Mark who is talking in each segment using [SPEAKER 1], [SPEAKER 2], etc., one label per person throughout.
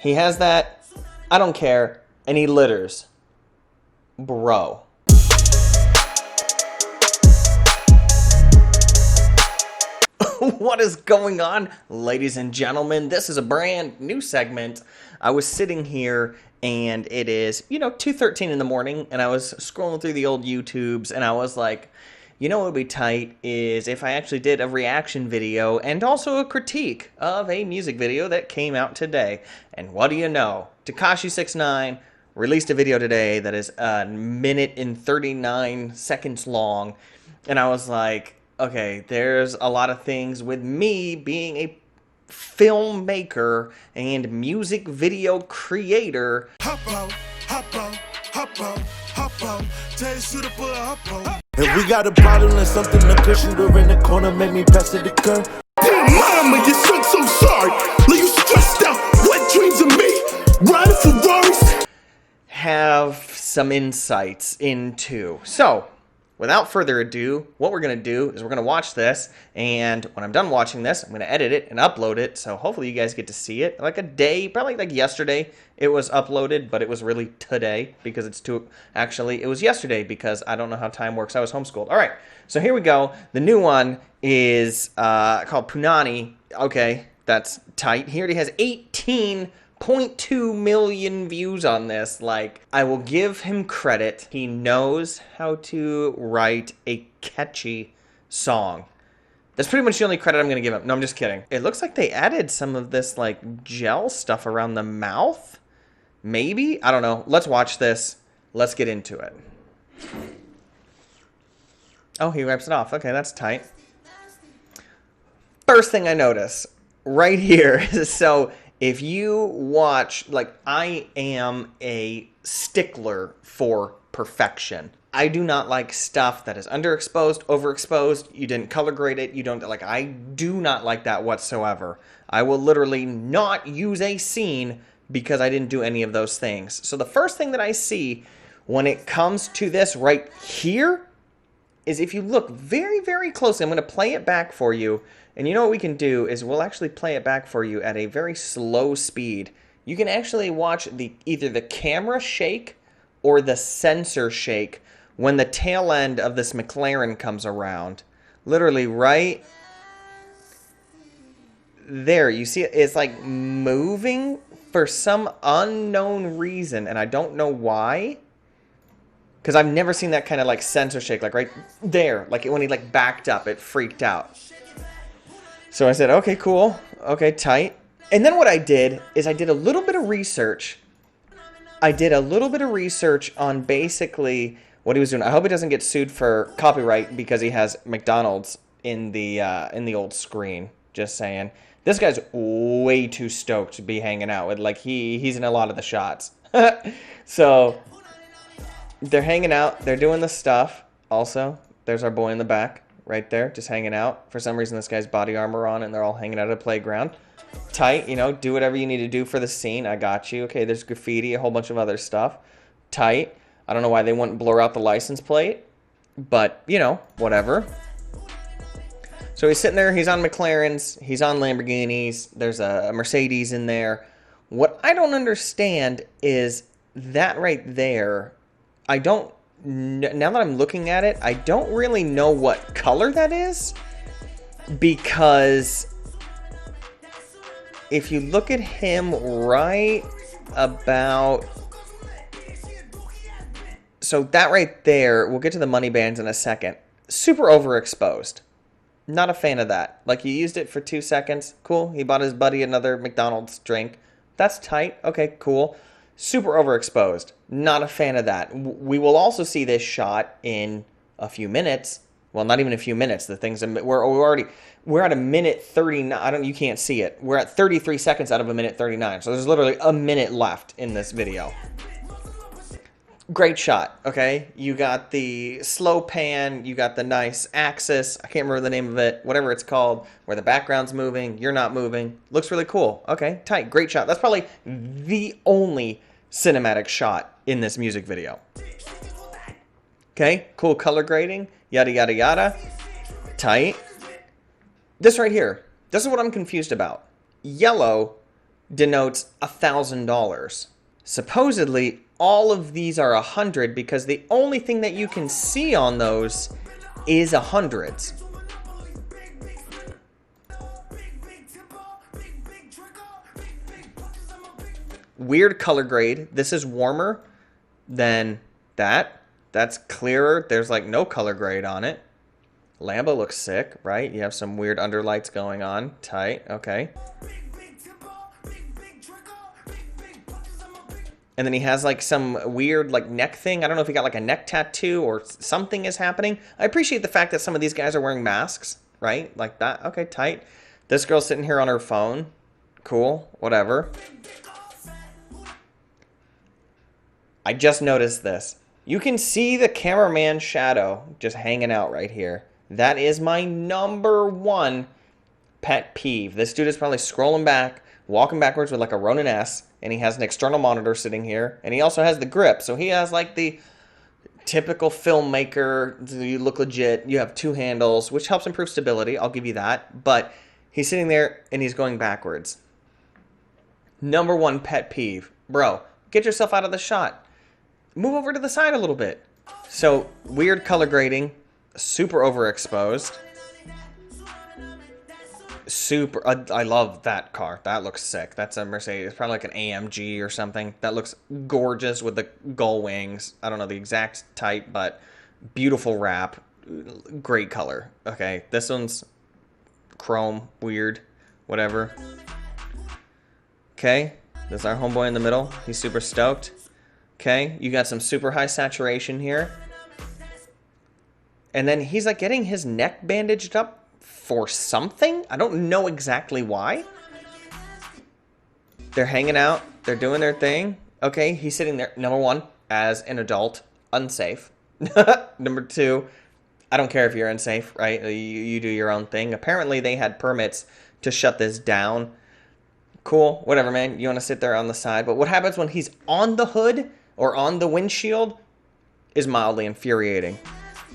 [SPEAKER 1] He has that, I don't care, and he litters. Bro. What is going on, ladies and gentlemen? This is a brand new segment. I was sitting here and it is, 2:13 in the morning, and I was scrolling through the old YouTubes and I was like, what would be tight is if I actually did a reaction video and also a critique of a music video that came out today. And what do you know? Tekashi 6ix9ine released a video today that is a minute and 39 seconds long. And I was like, okay, there's a lot of things with me being a filmmaker and music video creator.
[SPEAKER 2] If we got a bottle and something to cushion her in the corner, make me pass it to curb.
[SPEAKER 3] Damn, mama, you sound so sorry. Leave you stressed out. What dreams of me? Riding Ferraris.
[SPEAKER 1] Have some insights into. So, without further ado, what we're going to do is we're going to watch this, and when I'm done watching this, I'm going to edit it and upload it, so hopefully you guys get to see it. Like a day, probably like yesterday, it was uploaded, but it was really today, because it was yesterday, because I don't know how time works. I was homeschooled. All right, so here we go. The new one is called Punani. Okay, that's tight. He already has 18.2 million views on this. Like, I will give him credit. He knows how to write a catchy song. That's pretty much the only credit I'm going to give him. No, I'm just kidding. It looks like they added some of this, like, gel stuff around the mouth. Maybe? I don't know. Let's watch this. Let's get into it. Oh, he wipes it off. Okay, that's tight. First thing I notice right here is, so if you watch, like, I am a stickler for perfection. I do not like stuff that is underexposed, overexposed. You didn't color grade it. You don't, like, I do not like that whatsoever. I will literally not use a scene because I didn't do any of those things. So the first thing that I see when it comes to this right here is, if you look very, very closely, I'm going to play it back for you. And you know what we can do is we'll actually play it back for you at a very slow speed. You can actually watch either the camera shake or the sensor shake when the tail end of this McLaren comes around. Literally right there. You see it's like moving for some unknown reason, and I don't know why. Because I've never seen that kind of like sensor shake, like right there. Like when he like backed up, it freaked out. So I said, okay, cool. Okay, tight. And then what I did is I did a little bit of research. I did a little bit of research on basically what he was doing. I hope he doesn't get sued for copyright because he has McDonald's in the old screen. Just saying. This guy's way too stoked to be hanging out with. Like, he's in a lot of the shots. So they're hanging out. They're doing the stuff. Also, there's our boy in the back right there, just hanging out. For some reason, this guy's body armor on, and they're all hanging out at a playground. Tight, do whatever you need to do for the scene. I got you. Okay, there's graffiti, a whole bunch of other stuff. Tight. I don't know why they wouldn't blur out the license plate, but, whatever. So he's sitting there, he's on McLarens, he's on Lamborghinis, there's a Mercedes in there. What I don't understand is that right there, now that I'm looking at it, I don't really know what color that is, because if you look at him right about, so that right there, we'll get to the money bands in a second, super overexposed. Not a fan of that. Like, you used it for 2 seconds. Cool. He bought his buddy another McDonald's drink. That's tight. Okay, cool. Super overexposed. Not a fan of that. We will also see this shot in a few minutes. Well, not even a few minutes. The thing's we're at a minute 39. You can't see it. We're at 33 seconds out of a minute 39. So there's literally a minute left in this video. Great shot, okay? You got the slow pan, you got the nice axis, I can't remember the name of it, whatever it's called, where the background's moving, you're not moving. Looks really cool. Okay, tight, great shot. That's probably the only cinematic shot in this music video. Okay, cool color grading, yada, yada, yada. Tight. This right here, this is what I'm confused about. Yellow denotes $1,000. Supposedly, all of these are 100 because the only thing that you can see on those is 100s. Weird color grade. This is warmer than that. That's clearer. There's like no color grade on it. Lambo looks sick, right? You have some weird underlights going on. Tight. Okay. And then he has like some weird like neck thing. I don't know if he got like a neck tattoo or something is happening. I appreciate the fact that some of these guys are wearing masks, right? Like that. Okay, tight. This girl's sitting here on her phone. Cool. Whatever. I just noticed this. You can see the cameraman shadow just hanging out right here. That is my #1 pet peeve. This dude is probably scrolling back, walking backwards with like a Ronin S, and he has an external monitor sitting here, and he also has the grip. So he has like the typical filmmaker, you look legit, you have 2 handles, which helps improve stability, I'll give you that. But he's sitting there and he's going backwards. #1 pet peeve. Bro, get yourself out of the shot. Move over to the side a little bit. So, weird color grading. Super overexposed. Super... I love that car. That looks sick. That's a Mercedes. It's probably like an AMG or something. That looks gorgeous with the gull wings. I don't know the exact type, but beautiful wrap. Great color. Okay, this one's chrome. Weird. Whatever. Okay, there's our homeboy in the middle. He's super stoked. Okay, you got some super high saturation here. And then he's like getting his neck bandaged up for something. I don't know exactly why. They're hanging out. They're doing their thing. Okay, he's sitting there. #1, as an adult, unsafe. #2, I don't care if you're unsafe, right? You do your own thing. Apparently, they had permits to shut this down. Cool, whatever, man. You want to sit there on the side. But what happens when he's on the hood or on the windshield is mildly infuriating.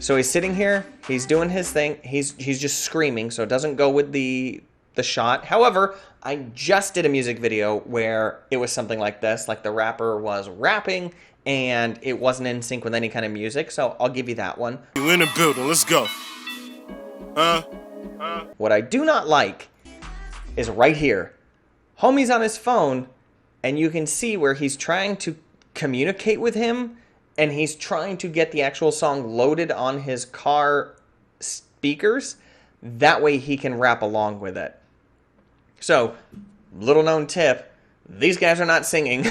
[SPEAKER 1] So he's sitting here, he's doing his thing, he's just screaming, so it doesn't go with the shot. However, I just did a music video where it was something like this, like the rapper was rapping and it wasn't in sync with any kind of music, so I'll give you that one.
[SPEAKER 3] You in the building, let's go.
[SPEAKER 1] What I do not like is right here. Homie's on his phone and you can see where he's trying to communicate with him and he's trying to get the actual song loaded on his car speakers. That way he can rap along with it. So, little known tip, these guys are not singing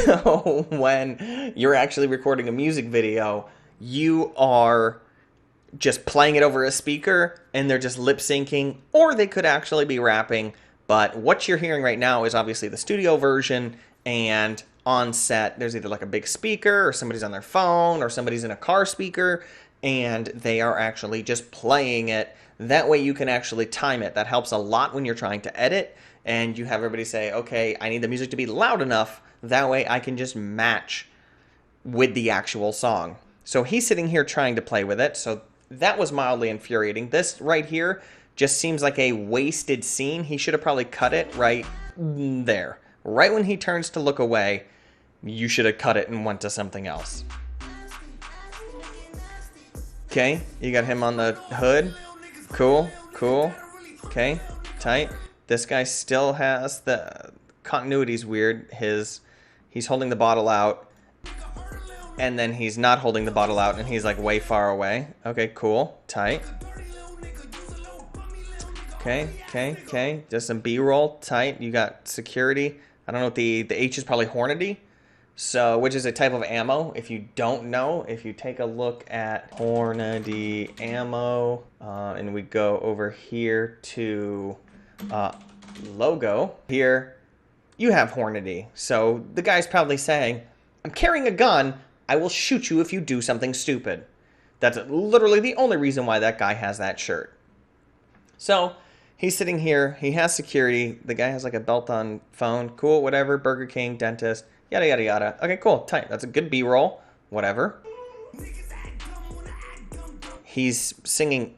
[SPEAKER 1] when you're actually recording a music video. You are just playing it over a speaker and they're just lip syncing, or they could actually be rapping. But what you're hearing right now is obviously the studio version, and on set there's either like a big speaker or somebody's on their phone or somebody's in a car speaker and they are actually just playing it. That way you can actually time it. That helps a lot when you're trying to edit and you have everybody say, okay, I need the music to be loud enough. That way I can just match with the actual song. So he's sitting here trying to play with it. So that was mildly infuriating. This right here just seems like a wasted scene. He should have probably cut it right there. Right when he turns to look away, you should have cut it and went to something else. Okay, you got him on the hood. Cool, cool. Okay, tight. This guy still has the continuity's weird. He's holding the bottle out, and then he's not holding the bottle out, and he's like way far away. Okay, cool, tight. Okay. Just some B-roll, tight. You got security. I don't know what the H is probably Hornady. So, which is a type of ammo. If you don't know, if you take a look at Hornady ammo, and we go over here to logo, here you have Hornady. So the guy's probably saying, I'm carrying a gun, I will shoot you if you do something stupid. That's literally the only reason why that guy has that shirt. So he's sitting here, he has security, the guy has like a belt on phone, cool, whatever, Burger King, dentist, yada yada yada. Okay, cool, tight, that's a good B-roll, whatever. He's singing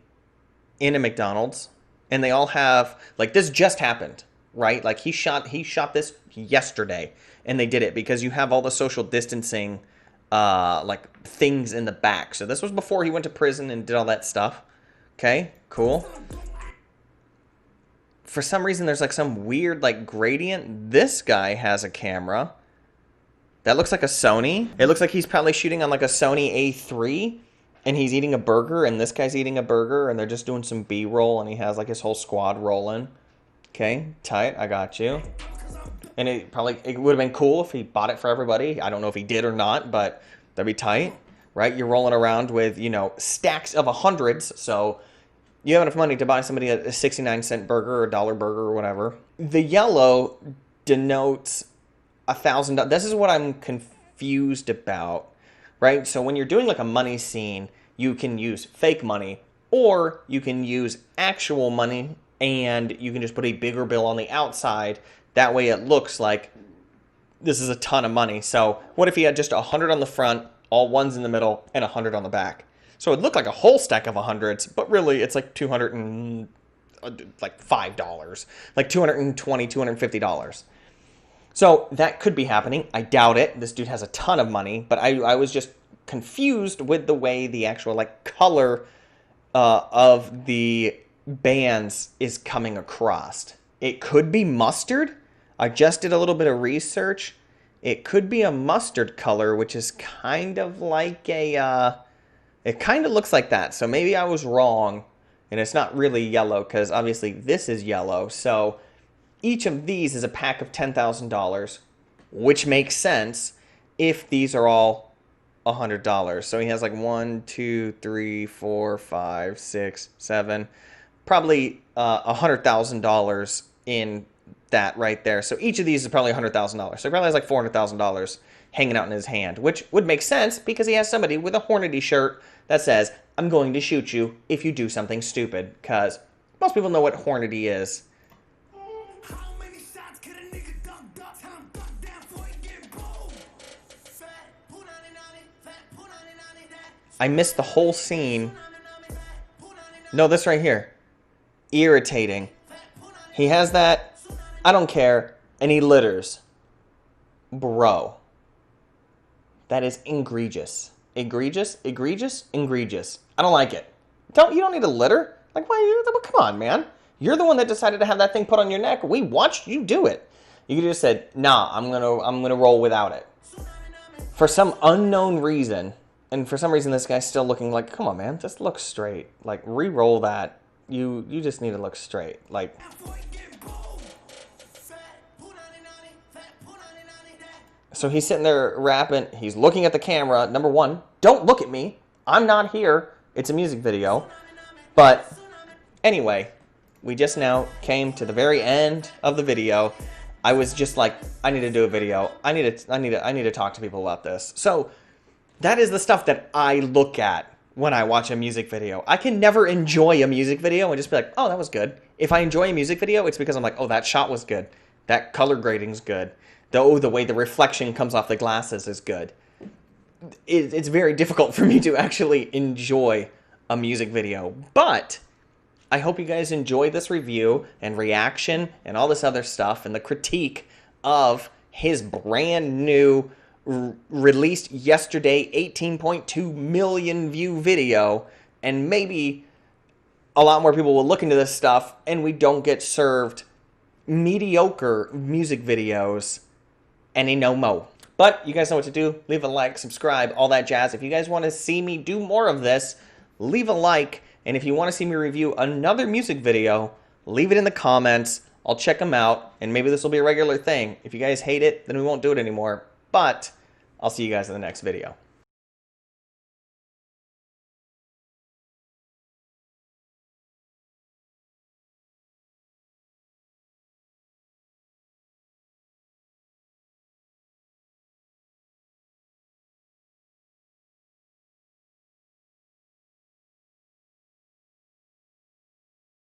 [SPEAKER 1] in a McDonald's, and they all have, like, this just happened right? Like he shot this yesterday, and they did it because you have all the social distancing like things in the back. So this was before he went to prison and did all that stuff. Okay, cool. For some reason, there's like some weird like gradient. This guy has a camera that looks like a Sony. It looks like he's probably shooting on like a Sony A3, and he's eating a burger, and this guy's eating a burger, and they're just doing some B-roll, and he has like his whole squad rolling. Okay, tight, I got you. And it would have been cool if he bought it for everybody. I don't know if he did or not, but that'd be tight, right? You're rolling around with, you know, stacks of hundreds, so you have enough money to buy somebody a 69-cent burger or a dollar burger or whatever. The yellow denotes $1,000. This is what I'm confused about, right? So when you're doing like a money scene, you can use fake money, or you can use actual money, and you can just put a bigger bill on the outside. That way it looks like this is a ton of money. So what if he had just 100 on the front, all ones in the middle, and 100 on the back? So it looked like a whole stack of 100s, but really it's like $5, like $220, $250. So that could be happening. I doubt it. This dude has a ton of money, but I was just confused with the way the actual like color of the bands is coming across. It could be mustard. I just did a little bit of research. It could be a mustard color, which is kind of like a, it kind of looks like that. So maybe I was wrong, and it's not really yellow, because obviously this is yellow. So each of these is a pack of $10,000, which makes sense if these are all $100. So he has like 1, 2, 3, 4, 5, 6, 7, probably $100,000 in that right there. So each of these is probably $100,000. So he probably has like $400,000 hanging out in his hand, which would make sense because he has somebody with a Hornady shirt that says, "I'm going to shoot you if you do something stupid," because most people know what Hornady is. I missed the whole scene. No, this right here. Irritating. He has that. I don't care. And he litters. Bro. That is egregious. Egregious? Egregious? Egregious. I don't like it. You don't need to litter. Like, why? Come on, man. You're the one that decided to have that thing put on your neck. We watched you do it. You could have just said, "Nah, I'm gonna roll without it." For some unknown reason, and for some reason this guy's still looking like, come on, man, just look straight. Like, re-roll that. You just need to look straight. Like, so he's sitting there rapping. He's looking at the camera. Number one, don't look at me. I'm not here. It's a music video. But anyway, we just now came to the very end of the video. I was just like, I need to do a video. I need to talk to people about this. So that is the stuff that I look at when I watch a music video. I can never enjoy a music video and just be like, oh, that was good. If I enjoy a music video, it's because I'm like, oh, that shot was good. That color grading's good. The way the reflection comes off the glasses is good. It's very difficult for me to actually enjoy a music video. But I hope you guys enjoyed this review and reaction and all this other stuff and the critique of his brand new released yesterday 18.2 million view video. And maybe a lot more people will look into this stuff and we don't get served mediocre music videos any no mo. But you guys know what to do. Leave a like, subscribe, all that jazz. If you guys want to see me do more of this, leave a like. And if you want to see me review another music video, leave it in the comments. I'll check them out, and maybe this will be a regular thing. If you guys hate it, then we won't do it anymore. But I'll see you guys in the next video.